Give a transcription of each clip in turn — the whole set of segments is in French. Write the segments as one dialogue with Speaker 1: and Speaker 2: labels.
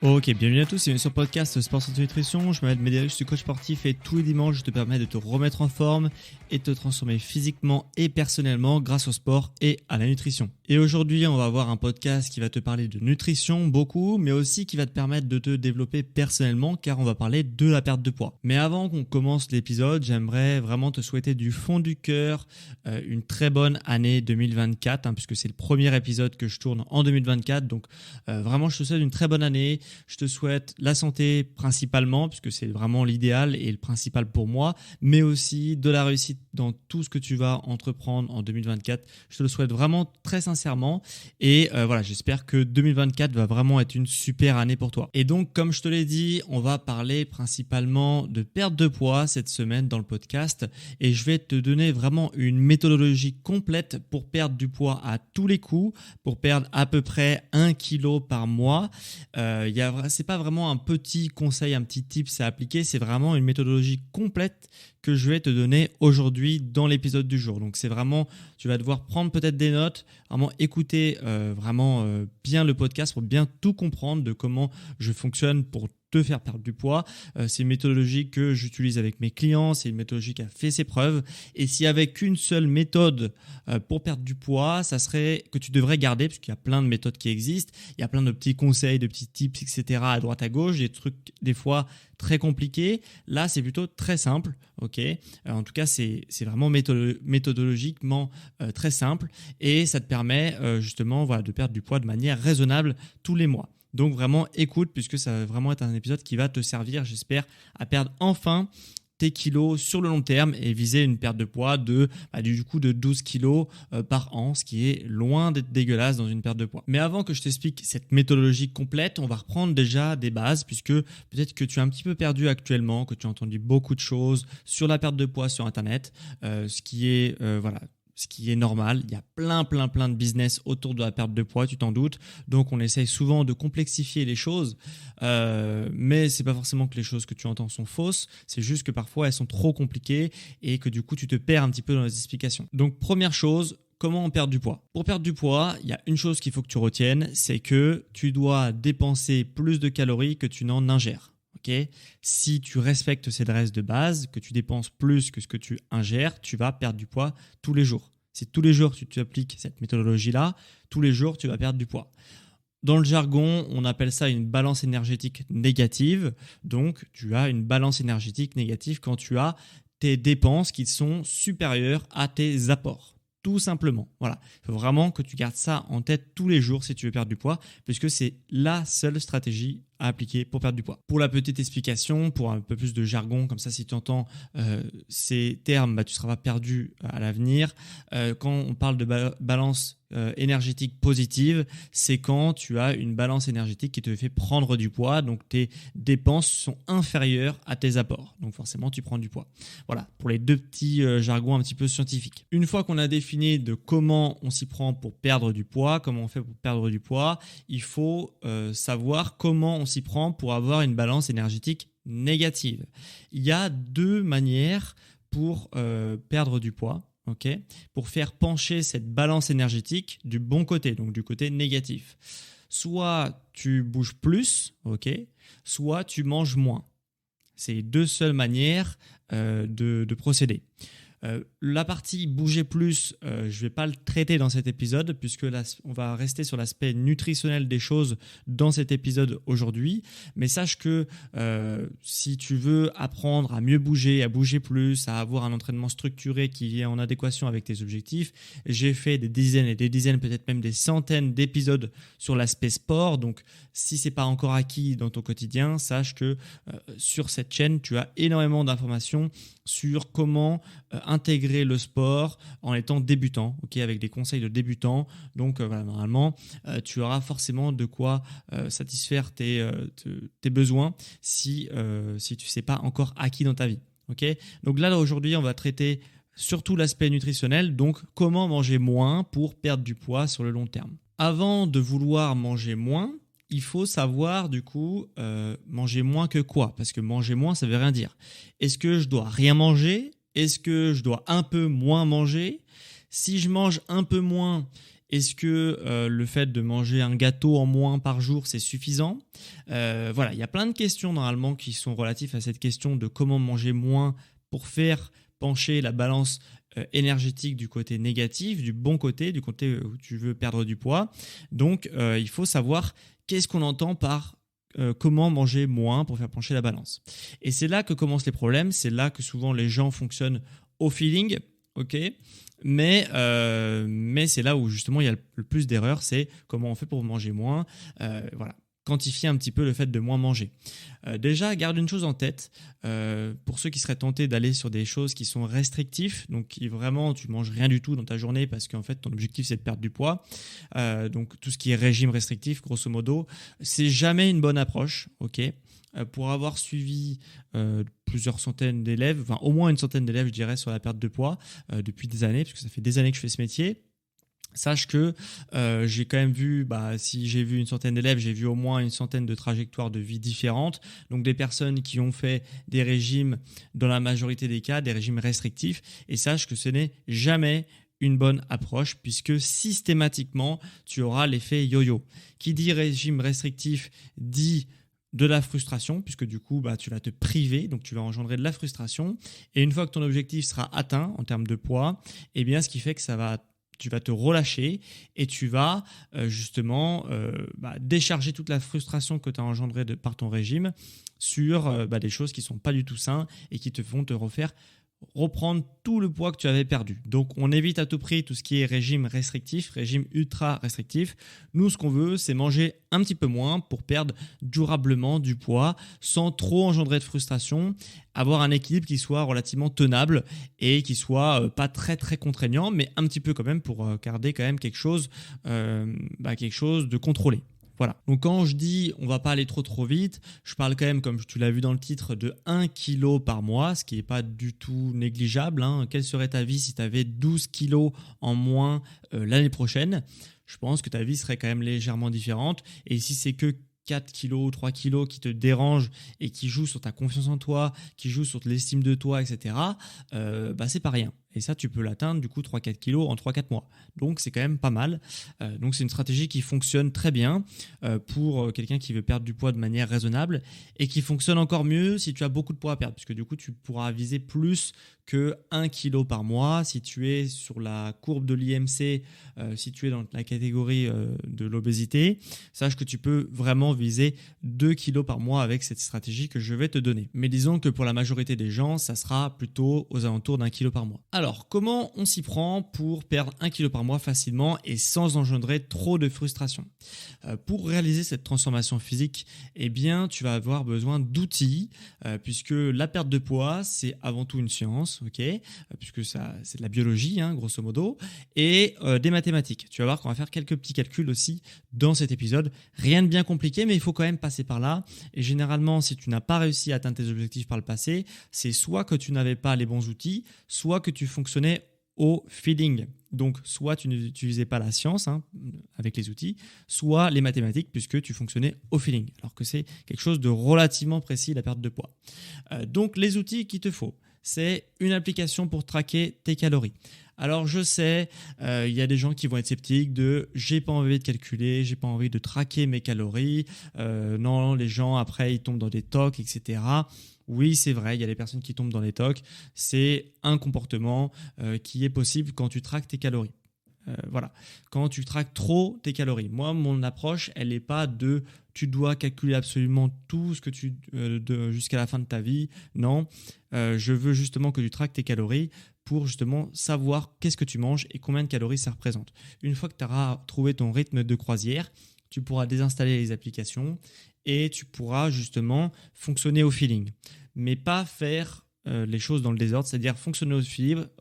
Speaker 1: Ok, bienvenue à tous, bienvenue sur le podcast Sport Santé Nutrition. Je m'appelle Médéric, je suis coach sportif et tous les dimanches je te permets de te remettre en forme et de te transformer physiquement et personnellement grâce au sport et à la nutrition. Et aujourd'hui, on va avoir un podcast qui va te parler de nutrition beaucoup, mais aussi qui va te permettre de te développer personnellement car on va parler de la perte de poids. Mais avant qu'on commence l'épisode, j'aimerais vraiment te souhaiter du fond du cœur une très bonne année 2024 puisque c'est le premier épisode que je tourne en 2024. Donc vraiment, je te souhaite une très bonne année. Je te souhaite la santé principalement, puisque c'est vraiment l'idéal et le principal pour moi, mais aussi de la réussite dans tout ce que tu vas entreprendre en 2024. Je te le souhaite vraiment très sincèrement et voilà, j'espère que 2024 va vraiment être une super année pour toi. Et donc, comme je te l'ai dit, on va parler principalement de perte de poids cette semaine dans le podcast et je vais te donner vraiment une méthodologie complète pour perdre du poids à tous les coups, pour perdre à peu près 1 kg par mois. C'est pas vraiment un petit conseil, un petit tips à appliquer, c'est vraiment une méthodologie complète que je vais te donner aujourd'hui dans l'épisode du jour. Donc c'est vraiment, tu vas devoir prendre peut-être des notes, vraiment écouter bien le podcast pour bien tout comprendre de comment je fonctionne pour te faire perdre du poids. C'est une méthodologie que j'utilise avec mes clients, c'est une méthodologie qui a fait ses preuves. Et s'il y avait qu'une seule méthode pour perdre du poids, ça serait que tu devrais garder, parce qu'il y a plein de méthodes qui existent, il y a plein de petits conseils, de petits tips, etc. à droite à gauche, des trucs des fois très compliqués. Là, c'est plutôt très simple, ok. En tout cas, c'est vraiment méthodologiquement très simple et ça te permet justement de perdre du poids de manière raisonnable tous les mois. Donc vraiment écoute, puisque ça va vraiment être un épisode qui va te servir, j'espère, à perdre enfin tes kilos sur le long terme et viser une perte de poids de 12 kilos par an, ce qui est loin d'être dégueulasse dans une perte de poids. Mais avant que je t'explique cette méthodologie complète, on va reprendre déjà des bases, puisque peut-être que tu es un petit peu perdu actuellement, que tu as entendu beaucoup de choses sur la perte de poids sur Internet, ce qui est normal. Il y a plein de business autour de la perte de poids, tu t'en doutes. Donc, on essaye souvent de complexifier les choses, mais c'est pas forcément que les choses que tu entends sont fausses. C'est juste que parfois, elles sont trop compliquées et que du coup, tu te perds un petit peu dans les explications. Donc, première chose, comment on perd du poids? Pour perdre du poids, il y a une chose qu'il faut que tu retiennes, c'est que tu dois dépenser plus de calories que tu n'en ingères. Okay. Si tu respectes ces règles de base, que tu dépenses plus que ce que tu ingères, tu vas perdre du poids tous les jours. Si tous les jours tu appliques cette méthodologie-là, tous les jours tu vas perdre du poids. Dans le jargon, on appelle ça une balance énergétique négative. Donc, tu as une balance énergétique négative quand tu as tes dépenses qui sont supérieures à tes apports. Tout simplement. Voilà. Il faut vraiment que tu gardes ça en tête tous les jours si tu veux perdre du poids, puisque c'est la seule stratégie à appliquer pour perdre du poids. Pour la petite explication, pour un peu plus de jargon, comme ça si tu entends ces termes, tu ne seras pas perdu à l'avenir. Quand on parle de balance énergétique positive, c'est quand tu as une balance énergétique qui te fait prendre du poids, donc tes dépenses sont inférieures à tes apports, donc forcément tu prends du poids. Voilà, pour les deux petits jargons un petit peu scientifiques. Une fois qu'on a défini de comment on s'y prend pour perdre du poids, comment on fait pour perdre du poids, il faut savoir comment on s'y prend pour avoir une balance énergétique négative. Il y a deux manières pour perdre du poids. Okay, pour faire pencher cette balance énergétique du bon côté, donc du côté négatif. Soit tu bouges plus, soit tu manges moins. C'est les deux seules manières de procéder. La partie bouger plus, je ne vais pas le traiter dans cet épisode puisque là, on va rester sur l'aspect nutritionnel des choses dans cet épisode aujourd'hui. Mais sache que si tu veux apprendre à mieux bouger, à bouger plus, à avoir un entraînement structuré qui est en adéquation avec tes objectifs, j'ai fait des dizaines et des dizaines, peut-être même des centaines d'épisodes sur l'aspect sport. Donc, si ce n'est pas encore acquis dans ton quotidien, sache que sur cette chaîne, tu as énormément d'informations sur comment intégrer le sport en étant débutant, avec des conseils de débutant. Donc normalement, tu auras forcément de quoi satisfaire tes besoins si tu ne sais pas encore acquis dans ta vie. Donc là, aujourd'hui, on va traiter surtout l'aspect nutritionnel, donc comment manger moins pour perdre du poids sur le long terme. Avant de vouloir manger moins, il faut savoir du coup manger moins que quoi? Parce que manger moins, ça veut rien dire. Est-ce que je dois rien manger? Est-ce que je dois un peu moins manger? Si je mange un peu moins, est-ce que le fait de manger un gâteau en moins par jour, c'est suffisant? Voilà, il y a plein de questions normalement qui sont relatives à cette question de comment manger moins pour faire pencher la balance énergétique du côté négatif, du bon côté, du côté où tu veux perdre du poids. Donc, il faut savoir qu'est-ce qu'on entend par comment manger moins pour faire pencher la balance. Et c'est là que commencent les problèmes, c'est là que souvent les gens fonctionnent au feeling, ok, mais c'est là où justement il y a le plus d'erreurs, c'est comment on fait pour manger moins. Voilà, quantifier un petit peu le fait de moins manger. Déjà, garde une chose en tête, pour ceux qui seraient tentés d'aller sur des choses qui sont restrictives, donc qui vraiment tu manges rien du tout dans ta journée parce qu'en fait ton objectif c'est de perdre du poids, donc tout ce qui est régime restrictif grosso modo, c'est jamais une bonne approche, ok. Pour avoir suivi plusieurs centaines d'élèves, enfin au moins une centaine d'élèves je dirais sur la perte de poids depuis des années, parce que ça fait des années que je fais ce métier. Sache que j'ai quand même vu, si j'ai vu une centaine d'élèves, j'ai vu au moins une centaine de trajectoires de vie différentes. Donc des personnes qui ont fait des régimes, dans la majorité des cas, des régimes restrictifs. Et sache que ce n'est jamais une bonne approche puisque systématiquement, tu auras l'effet yo-yo. Qui dit régime restrictif dit de la frustration, puisque du coup, tu vas te priver, donc tu vas engendrer de la frustration. Et une fois que ton objectif sera atteint en termes de poids, eh bien, ce qui fait que tu vas te relâcher et tu vas justement décharger toute la frustration que tu as engendrée par ton régime sur des choses qui ne sont pas du tout saines et qui te font te reprendre tout le poids que tu avais perdu. Donc, on évite à tout prix tout ce qui est régime restrictif, régime ultra restrictif. Nous, ce qu'on veut, c'est manger un petit peu moins pour perdre durablement du poids sans trop engendrer de frustration, avoir un équilibre qui soit relativement tenable et qui soit pas très très contraignant, mais un petit peu quand même pour garder quand même quelque chose de contrôlé. Voilà. Donc quand je dis on va pas aller trop vite, je parle quand même, comme tu l'as vu dans le titre, de 1 kg par mois, ce qui n'est pas du tout négligeable. Quelle serait ta vie si tu avais 12 kg en moins l'année prochaine? Je pense que ta vie serait quand même légèrement différente. Et si c'est que 4 kilos, 3 kilos qui te dérangent et qui jouent sur ta confiance en toi, qui jouent sur l'estime de toi, etc., c'est pas rien. Et ça, tu peux l'atteindre, du coup, 3-4 kilos en 3-4 mois. Donc, c'est quand même pas mal. Donc, c'est une stratégie qui fonctionne très bien pour quelqu'un qui veut perdre du poids de manière raisonnable et qui fonctionne encore mieux si tu as beaucoup de poids à perdre. Puisque du coup, tu pourras viser plus que 1 kg par mois. Si tu es sur la courbe de l'IMC, si tu es dans la catégorie de l'obésité, sache que tu peux vraiment viser 2 kg par mois avec cette stratégie que je vais te donner. Mais disons que pour la majorité des gens, ça sera plutôt aux alentours d'1 kg par mois. Alors, comment on s'y prend pour perdre 1 kg par mois facilement et sans engendrer trop de frustration? Pour réaliser cette transformation physique, eh bien, tu vas avoir besoin d'outils, puisque la perte de poids, c'est avant tout une science, puisque ça, c'est de la biologie, grosso modo, et des mathématiques. Tu vas voir qu'on va faire quelques petits calculs aussi dans cet épisode. Rien de bien compliqué, mais il faut quand même passer par là. Et généralement, si tu n'as pas réussi à atteindre tes objectifs par le passé, c'est soit que tu n'avais pas les bons outils, soit que tu fonctionnais au feeling. Donc, soit tu n'utilisais pas la science avec les outils, soit les mathématiques puisque tu fonctionnais au feeling, alors que c'est quelque chose de relativement précis, la perte de poids. Donc, les outils qu'il te faut, c'est une application pour traquer tes calories. Alors je sais, il y a des gens qui vont être sceptiques de « j'ai pas envie de calculer, j'ai pas envie de traquer mes calories, non, les gens après ils tombent dans des tocs, etc. » Oui, c'est vrai, il y a des personnes qui tombent dans les tocs. C'est un comportement qui est possible quand tu traques tes calories. Voilà, quand tu traques trop tes calories. Moi, mon approche, elle n'est pas de tu dois calculer absolument tout ce que jusqu'à la fin de ta vie. Non, je veux justement que tu traques tes calories pour justement savoir qu'est-ce que tu manges et combien de calories ça représente. Une fois que tu auras trouvé ton rythme de croisière, tu pourras désinstaller les applications et tu pourras justement fonctionner au feeling. Mais pas faire les choses dans le désordre, c'est-à-dire fonctionner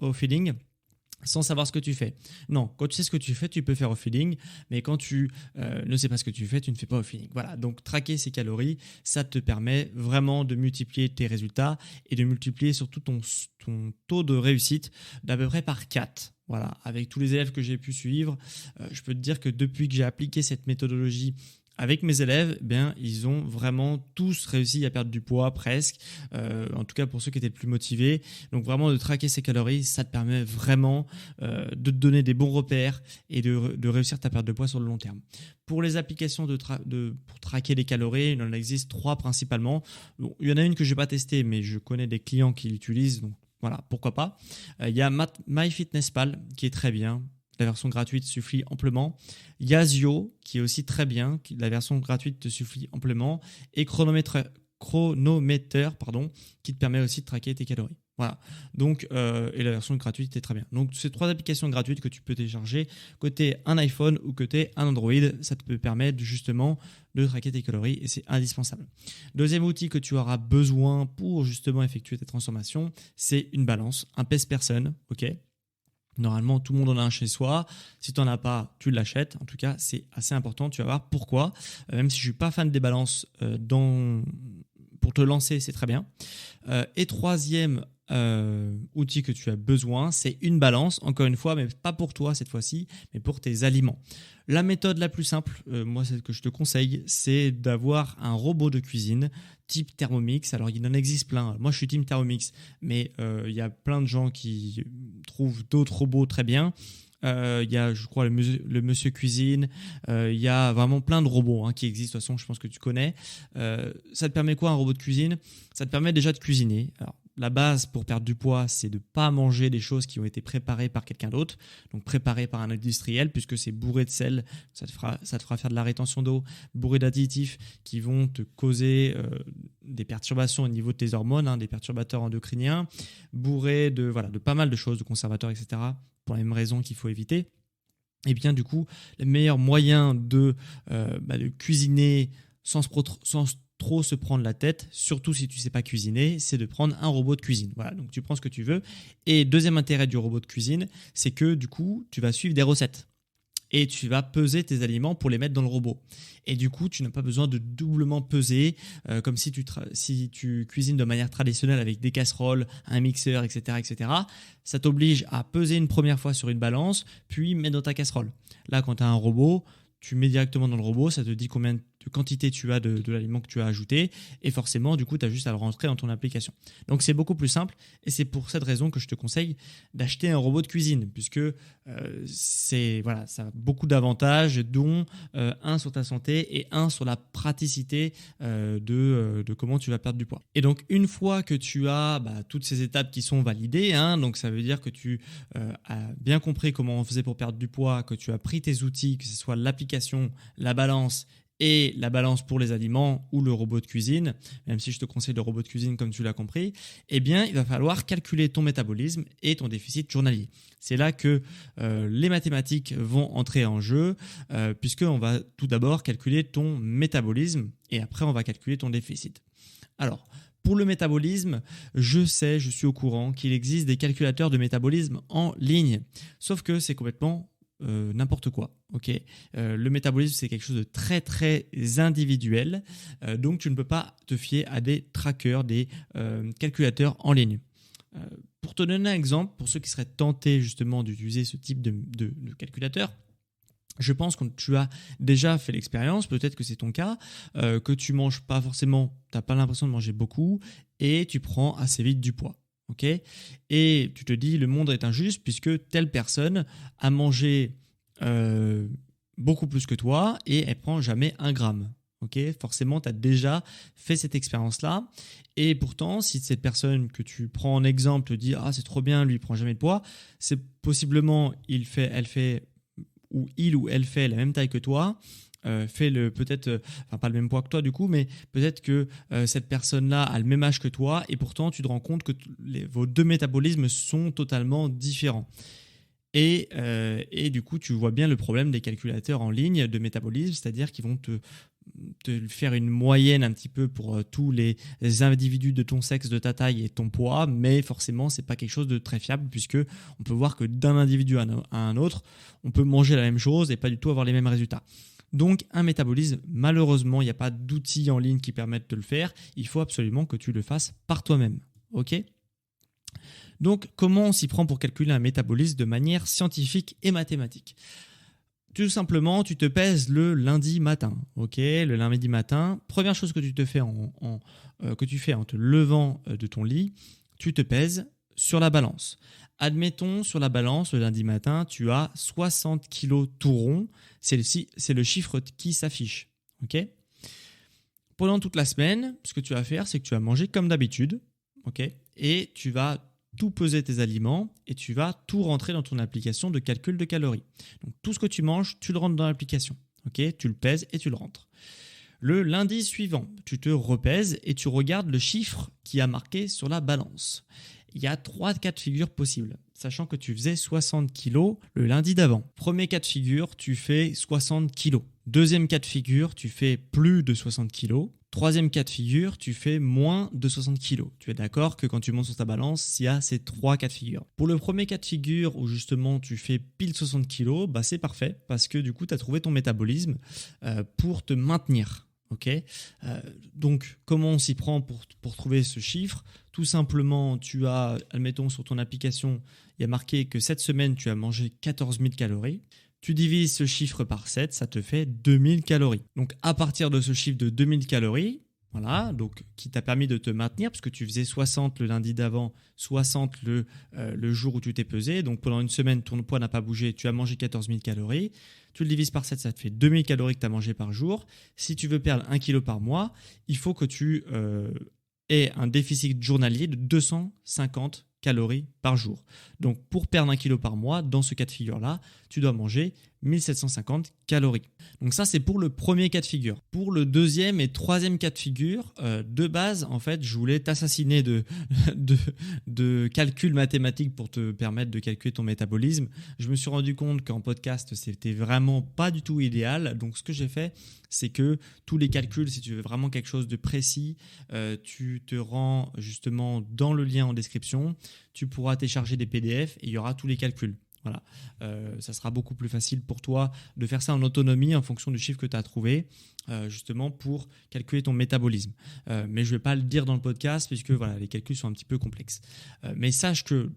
Speaker 1: au feeling sans savoir ce que tu fais. Non, quand tu sais ce que tu fais, tu peux faire au feeling, mais quand tu ne sais pas ce que tu fais, tu ne fais pas au feeling. Voilà, donc traquer ces calories, ça te permet vraiment de multiplier tes résultats et de multiplier surtout ton taux de réussite d'à peu près par 4. Voilà, avec tous les élèves que j'ai pu suivre, je peux te dire que depuis que j'ai appliqué cette méthodologie avec mes élèves, ils ont vraiment tous réussi à perdre du poids, presque. En tout cas, pour ceux qui étaient le plus motivés. Donc, vraiment, de traquer ses calories, ça te permet vraiment de te donner des bons repères et de réussir ta perte de poids sur le long terme. Pour les applications pour traquer les calories, il en existe 3 principalement. Bon, il y en a une que je n'ai pas testée, mais je connais des clients qui l'utilisent. Donc, voilà, pourquoi pas. Il y a MyFitnessPal qui est très bien. La version gratuite suffit amplement. Il y a Zio qui est aussi très bien. La version gratuite te suffit amplement. Et Chronometer, qui te permet aussi de traquer tes calories. Voilà. Donc, et la version gratuite est très bien. Donc, ces 3 applications gratuites que tu peux télécharger côté un iPhone ou côté un Android, ça te peut permettre justement de traquer tes calories et c'est indispensable. Deuxième outil que tu auras besoin pour justement effectuer tes transformations, c'est une balance, un pèse-personne, ok ? Normalement, tout le monde en a un chez soi. Si tu n'en as pas, tu l'achètes. En tout cas, c'est assez important. Tu vas voir pourquoi. Même si je ne suis pas fan des balances, pour te lancer, c'est très bien. Et troisième outil que tu as besoin, c'est une balance. Encore une fois, mais pas pour toi cette fois-ci, mais pour tes aliments. La méthode la plus simple, moi, celle que je te conseille, c'est d'avoir un robot de cuisine type Thermomix. Alors, il en existe plein. Moi, je suis team Thermomix, mais il y a plein de gens qui trouvent d'autres robots très bien. Il y a, je crois, le Monsieur Cuisine. Il y a vraiment plein de robots qui existent. De toute façon, je pense que tu connais. Ça te permet quoi, un robot de cuisine ? Ça te permet déjà de cuisiner. Alors, la base pour perdre du poids, c'est de ne pas manger des choses qui ont été préparées par quelqu'un d'autre, donc préparées par un industriel, puisque c'est bourré de sel, ça te fera faire de la rétention d'eau, bourré d'additifs qui vont te causer des perturbations au niveau de tes hormones, des perturbateurs endocriniens, bourré de pas mal de choses, de conservateurs, etc., pour les mêmes raisons qu'il faut éviter. Et bien du coup, le meilleur moyen de cuisiner sans trop se prendre la tête, surtout si tu ne sais pas cuisiner, c'est de prendre un robot de cuisine. Voilà, donc tu prends ce que tu veux. Et deuxième intérêt du robot de cuisine, c'est que du coup, tu vas suivre des recettes. Et tu vas peser tes aliments pour les mettre dans le robot. Et du coup, tu n'as pas besoin de doublement peser, comme si tu cuisines de manière traditionnelle avec des casseroles, un mixeur, etc., etc. Ça t'oblige à peser une première fois sur une balance, puis mettre dans ta casserole. Là, quand tu as un robot, tu mets directement dans le robot, ça te dit combien de quantité tu as de l'aliment que tu as ajouté et forcément du coup tu as juste à le rentrer dans ton application. Donc c'est beaucoup plus simple et c'est pour cette raison que je te conseille d'acheter un robot de cuisine puisque ça a beaucoup d'avantages dont un sur ta santé et un sur la praticité de comment tu vas perdre du poids. Et donc une fois que tu as toutes ces étapes qui sont validées, donc ça veut dire que tu as bien compris comment on faisait pour perdre du poids, que tu as pris tes outils, que ce soit l'application, la balance et la balance pour les aliments ou le robot de cuisine, même si je te conseille le robot de cuisine comme tu l'as compris, eh bien, il va falloir calculer ton métabolisme et ton déficit journalier. C'est là que les mathématiques vont entrer en jeu, puisqu'on va tout d'abord calculer ton métabolisme et après on va calculer ton déficit. Alors, pour le métabolisme, je suis au courant qu'il existe des calculateurs de métabolisme en ligne, sauf que c'est complètement n'importe quoi. Okay, le métabolisme, c'est quelque chose de très très individuel, donc tu ne peux pas te fier à des trackers, des calculateurs en ligne. Pour te donner un exemple, pour ceux qui seraient tentés justement d'utiliser ce type de calculateur, je pense que tu as déjà fait l'expérience, peut-être que c'est ton cas, que tu manges pas forcément, tu n'as pas l'impression de manger beaucoup et tu prends assez vite du poids. Okay, et tu te dis le monde est injuste puisque telle personne a mangé beaucoup plus que toi et elle prend jamais 1 gramme. Okay, forcément, tu as déjà fait cette expérience-là. Et pourtant, si cette personne que tu prends en exemple te dit « Ah, c'est trop bien, lui, il prend jamais de poids », c'est possiblement il ou elle fait la même taille que toi, fait pas le même poids que toi du coup, mais peut-être que cette personne-là a le même âge que toi et pourtant tu te rends compte que vos deux métabolismes sont totalement différents. Et du coup, tu vois bien le problème des calculateurs en ligne de métabolisme, c'est-à-dire qu'ils vont te faire une moyenne un petit peu pour tous les individus de ton sexe, de ta taille et ton poids, mais forcément, c'est pas quelque chose de très fiable puisque on peut voir que d'un individu à un autre, on peut manger la même chose et pas du tout avoir les mêmes résultats. Donc, un métabolisme, malheureusement, il n'y a pas d'outils en ligne qui permettent de le faire. Il faut absolument que tu le fasses par toi-même. Ok ? Donc, comment on s'y prend pour calculer un métabolisme de manière scientifique et mathématique ? Tout simplement, tu te pèses le lundi matin. Ok, le lundi matin, première chose que tu te fais que tu fais en te levant de ton lit, tu te pèses sur la balance. Admettons, sur la balance, le lundi matin, tu as 60 kilos tout rond. C'est le chiffre qui s'affiche. Ok. Pendant toute la semaine, ce que tu vas faire, c'est que tu vas manger comme d'habitude. Ok. Et tu vas tout peser tes aliments et tu vas tout rentrer dans ton application de calcul de calories. Donc tout ce que tu manges, tu le rentres dans l'application. Ok, tu le pèses et tu le rentres. Le lundi suivant, tu te repèses et tu regardes le chiffre qui a marqué sur la balance. Il y a 3 cas de figure possibles, sachant que tu faisais 60 kg le lundi d'avant. Premier cas de figure, tu fais 60 kg. Deuxième cas de figure, tu fais plus de 60 kg. Troisième cas de figure, tu fais moins de 60 kg. Tu es d'accord que quand tu montes sur ta balance, il y a ces 3 cas de figure. Pour le premier cas de figure où justement tu fais pile 60 kg, bah c'est parfait parce que du coup tu as trouvé ton métabolisme pour te maintenir. Ok, donc comment on s'y prend pour trouver ce chiffre? Tout simplement, tu as, admettons sur ton application, il y a marqué que cette semaine tu as mangé 14 000 calories. Tu divises ce chiffre par 7, ça te fait 2000 calories. Donc à partir de ce chiffre de 2000 calories, voilà, donc qui t'a permis de te maintenir parce que tu faisais 60 le lundi d'avant, 60 le jour où tu t'es pesé. Donc pendant une semaine, ton poids n'a pas bougé, tu as mangé 14 000 calories. Tu le divises par 7, ça te fait 2000 calories que tu as mangé par jour. Si tu veux perdre 1 kg par mois, il faut que tu aies un déficit journalier de 250 calories par jour. Donc pour perdre 1 kg par mois, dans ce cas de figure-là, tu dois manger 1750 calories. Donc ça, c'est pour le premier cas de figure. Pour le deuxième et troisième cas de figure, de base, en fait, je voulais t'assassiner de calculs mathématiques pour te permettre de calculer ton métabolisme. Je me suis rendu compte qu'en podcast, c'était vraiment pas du tout idéal. Donc ce que j'ai fait, c'est que tous les calculs, si tu veux vraiment quelque chose de précis, tu te rends justement dans le lien en description. Tu pourras télécharger des PDF et il y aura tous les calculs. Voilà, ça sera beaucoup plus facile pour toi de faire ça en autonomie en fonction du chiffre que tu as trouvé, justement pour calculer ton métabolisme. Mais je ne vais pas le dire dans le podcast puisque voilà, les calculs sont un petit peu complexes. Mais sache que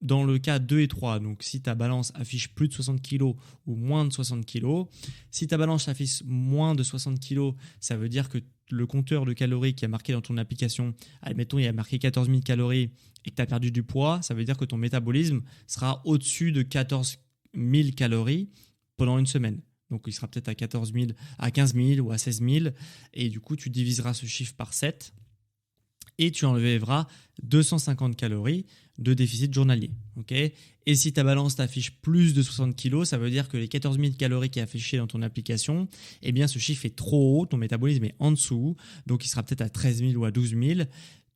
Speaker 1: dans le cas 2 et 3, donc si ta balance affiche plus de 60 kg ou moins de 60 kg, si ta balance affiche moins de 60 kg, ça veut dire que le compteur de calories qui est marqué dans ton application, admettons il y a marqué 14 000 calories et que tu as perdu du poids, ça veut dire que ton métabolisme sera au-dessus de 14 000 calories pendant une semaine. Donc il sera peut-être à 14 000, à 15 000 ou à 16 000 et du coup tu diviseras ce chiffre par 7 et tu enlèveras 250 calories de déficit journalier. Okay, et si ta balance t'affiche plus de 60 kg, ça veut dire que les 14 000 calories qui est affiché dans ton application, eh bien ce chiffre est trop haut, ton métabolisme est en dessous, donc il sera peut-être à 13 000 ou à 12 000.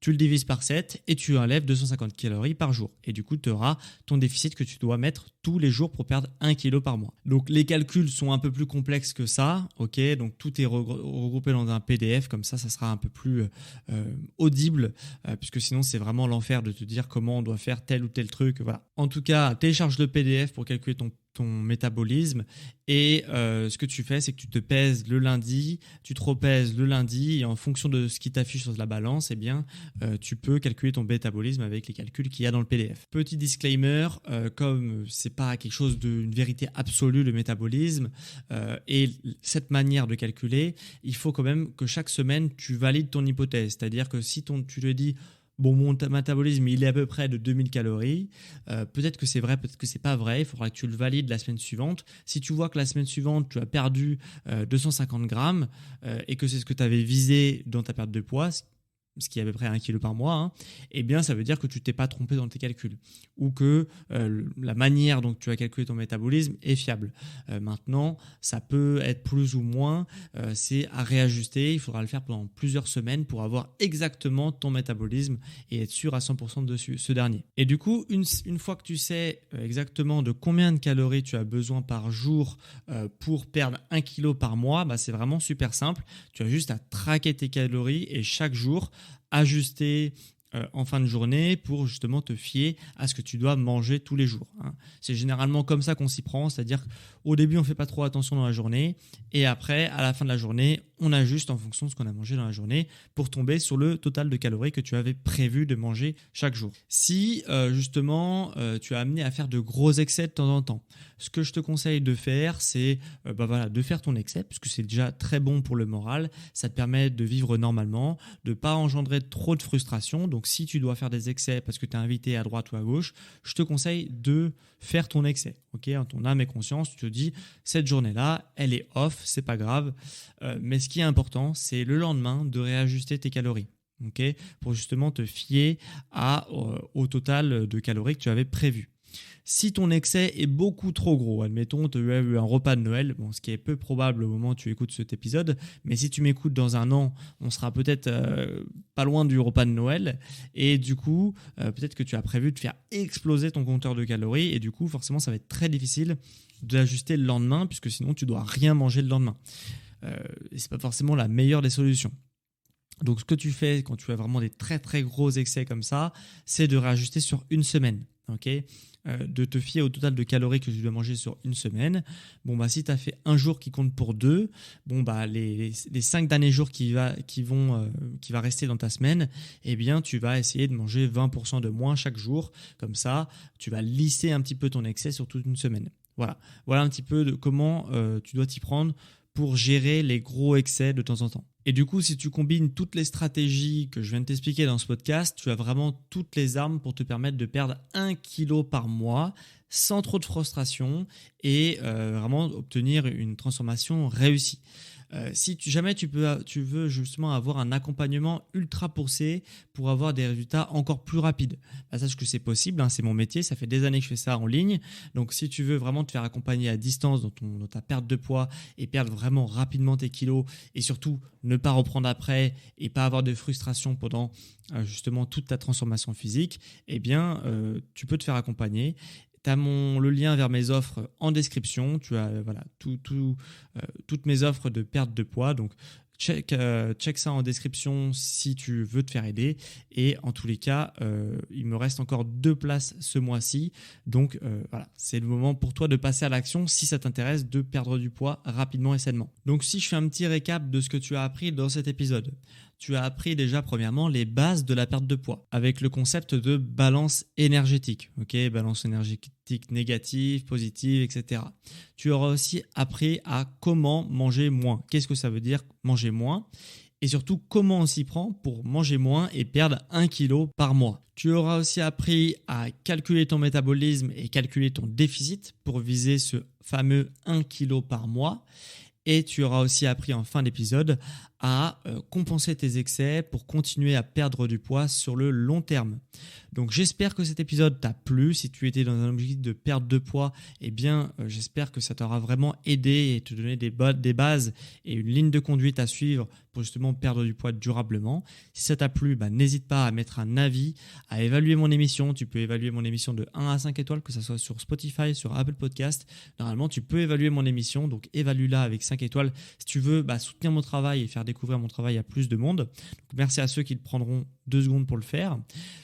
Speaker 1: Tu le divises par 7 et tu enlèves 250 calories par jour. Et du coup, tu auras ton déficit que tu dois mettre tous les jours pour perdre 1 kg par mois. Donc, les calculs sont un peu plus complexes que ça. Ok, donc, tout est regroupé dans un PDF. Comme ça sera un peu plus audible puisque sinon, c'est vraiment l'enfer de te dire comment on doit faire tel ou tel truc. Voilà. En tout cas, télécharge le PDF pour calculer ton métabolisme et ce que tu fais, c'est que tu te pèses le lundi, tu te repèses le lundi et en fonction de ce qui t'affiche sur la balance, eh bien, tu peux calculer ton métabolisme avec les calculs qu'il y a dans le PDF. Petit disclaimer, comme c'est pas quelque chose d'une vérité absolue le métabolisme et cette manière de calculer, il faut quand même que chaque semaine tu valides ton hypothèse, c'est-à-dire que si tu te dis bon, mon métabolisme, il est à peu près de 2000 calories. Peut-être que c'est vrai, peut-être que c'est pas vrai. Il faudra que tu le valides la semaine suivante. Si tu vois que la semaine suivante, tu as perdu 250 grammes et que c'est ce que tu avais visé dans ta perte de poids, ce qui est à peu près 1 kg par mois, hein, eh bien, ça veut dire que tu t'es pas trompé dans tes calculs ou que la manière dont tu as calculé ton métabolisme est fiable. Maintenant, ça peut être plus ou moins, c'est à réajuster. Il faudra le faire pendant plusieurs semaines pour avoir exactement ton métabolisme et être sûr à 100% de ce dernier. Et du coup, une fois que tu sais exactement de combien de calories tu as besoin par jour pour perdre 1 kg par mois, bah, c'est vraiment super simple. Tu as juste à traquer tes calories et chaque jour, ajuster en fin de journée pour justement te fier à ce que tu dois manger tous les jours. Hein. C'est généralement comme ça qu'on s'y prend, c'est-à-dire qu'au début on ne fait pas trop attention dans la journée et après à la fin de la journée on ajuste en fonction de ce qu'on a mangé dans la journée pour tomber sur le total de calories que tu avais prévu de manger chaque jour. Si justement tu as amené à faire de gros excès de temps en temps, ce que je te conseille de faire, c'est de faire ton excès, puisque c'est déjà très bon pour le moral. Ça te permet de vivre normalement, de ne pas engendrer trop de frustration. Donc si tu dois faire des excès parce que tu es invité à droite ou à gauche, je te conseille de faire ton excès. En ton âme et conscience, tu te dis, cette journée-là, elle est off, c'est pas grave. Mais ce qui est important, c'est le lendemain de réajuster tes calories. Pour justement te fier au total de calories que tu avais prévu. Si ton excès est beaucoup trop gros, admettons, tu as eu un repas de Noël, ce qui est peu probable au moment où tu écoutes cet épisode, mais si tu m'écoutes dans un an, on sera peut-être pas loin du repas de Noël, et du coup, peut-être que tu as prévu de faire exploser ton compteur de calories, et du coup, forcément, ça va être très difficile d'ajuster le lendemain, puisque sinon, tu dois rien manger le lendemain. Et c'est pas forcément la meilleure des solutions. Donc, ce que tu fais quand tu as vraiment des très très gros excès comme ça, c'est de réajuster sur une semaine. De te fier au total de calories que tu dois manger sur une semaine. Si tu as fait un jour qui compte pour deux, les 5 derniers jours qui va rester dans ta semaine, tu vas essayer de manger 20% de moins chaque jour. Comme ça, tu vas lisser un petit peu ton excès sur toute une semaine. Voilà un petit peu de comment tu dois t'y prendre pour gérer les gros excès de temps en temps. Et du coup, si tu combines toutes les stratégies que je viens de t'expliquer dans ce podcast, tu as vraiment toutes les armes pour te permettre de perdre 1 kg par mois sans trop de frustration et vraiment obtenir une transformation réussie. Si jamais tu veux justement avoir un accompagnement ultra poussé pour avoir des résultats encore plus rapides, sache que c'est possible, c'est mon métier, ça fait des années que je fais ça en ligne. Donc si tu veux vraiment te faire accompagner à distance dans ta perte de poids et perdre vraiment rapidement tes kilos et surtout ne pas reprendre après et pas avoir de frustration pendant justement toute ta transformation physique, tu peux te faire accompagner. Tu as le lien vers mes offres en description. Tu as toutes mes offres de perte de poids. Donc, check ça en description si tu veux te faire aider. Et en tous les cas, il me reste encore 2 places ce mois-ci. Donc, c'est le moment pour toi de passer à l'action si ça t'intéresse de perdre du poids rapidement et sainement. Donc, si je fais un petit récap de ce que tu as appris dans cet épisode. Tu as appris déjà premièrement les bases de la perte de poids avec le concept de balance énergétique. Balance énergétique négative, positive, etc. Tu auras aussi appris à comment manger moins. Qu'est-ce que ça veut dire manger moins ? Et surtout, comment on s'y prend pour manger moins et perdre 1 kg par mois. Tu auras aussi appris à calculer ton métabolisme et calculer ton déficit pour viser ce fameux 1 kg par mois. Et tu auras aussi appris en fin d'épisode à compenser tes excès pour continuer à perdre du poids sur le long terme. Donc j'espère que cet épisode t'a plu. Si tu étais dans un objectif de perte de poids, j'espère que ça t'aura vraiment aidé et te donner des bases et une ligne de conduite à suivre pour justement perdre du poids durablement. Si ça t'a plu, n'hésite pas à mettre un avis, à évaluer mon émission. Tu peux évaluer mon émission de 1 à 5 étoiles, que ce soit sur Spotify, sur Apple Podcast. Normalement, tu peux évaluer mon émission, donc évalue-la avec 5 étoiles. Si tu veux soutenir mon travail et faire découvrir mon travail à plus de monde. Donc, merci à ceux qui le prendront 2 secondes pour le faire.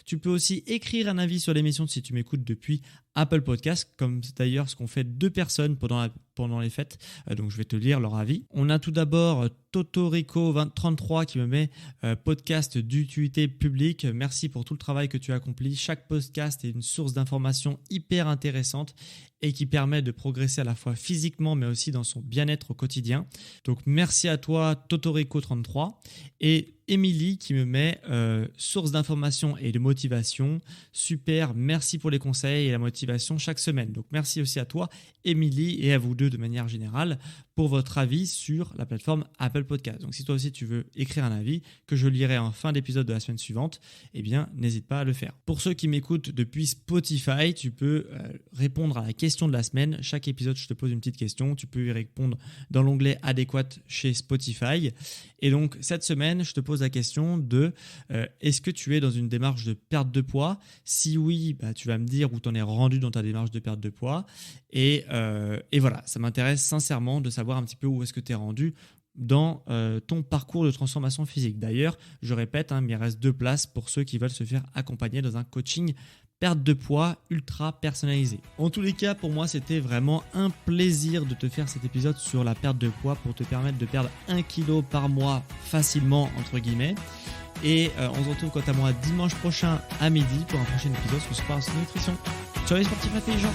Speaker 1: Tu peux aussi écrire un avis sur l'émission si tu m'écoutes depuis Apple Podcast, comme c'est d'ailleurs ce qu'ont fait 2 personnes pendant les fêtes. Donc je vais te lire leur avis. On a tout d'abord Totorico33 qui me met podcast d'utilité publique. Merci pour tout le travail que tu as accompli. Chaque podcast est une source d'information hyper intéressante et qui permet de progresser à la fois physiquement mais aussi dans son bien-être au quotidien. Donc merci à toi Totorico33 et Émilie qui me met source d'information et de motivation. Super, merci pour les conseils et la motivation chaque semaine. Donc merci aussi à toi Émilie et à vous deux de manière générale pour votre avis sur la plateforme Apple Podcast. Donc si toi aussi tu veux écrire un avis que je lirai en fin d'épisode de la semaine suivante, n'hésite pas à le faire. Pour ceux qui m'écoutent depuis Spotify, tu peux répondre à la question de la semaine. Chaque épisode, je te pose une petite question. Tu peux y répondre dans l'onglet adéquat chez Spotify. Et donc cette semaine, je te pose la question de est-ce que tu es dans une démarche de perte de poids ? Si oui, tu vas me dire où tu en es rendu dans ta démarche de perte de poids. Et voilà, ça m'intéresse sincèrement de savoir un petit peu où est-ce que tu es rendu dans ton parcours de transformation physique. D'ailleurs, je répète, il me reste 2 places pour ceux qui veulent se faire accompagner dans un coaching perte de poids ultra personnalisée. En tous les cas, pour moi, c'était vraiment un plaisir de te faire cet épisode sur la perte de poids pour te permettre de perdre 1 kg par mois facilement, entre guillemets. Et on se retrouve quant à moi dimanche prochain à midi pour un prochain épisode sur Sport et Nutrition. Ciao les sportifs intelligents!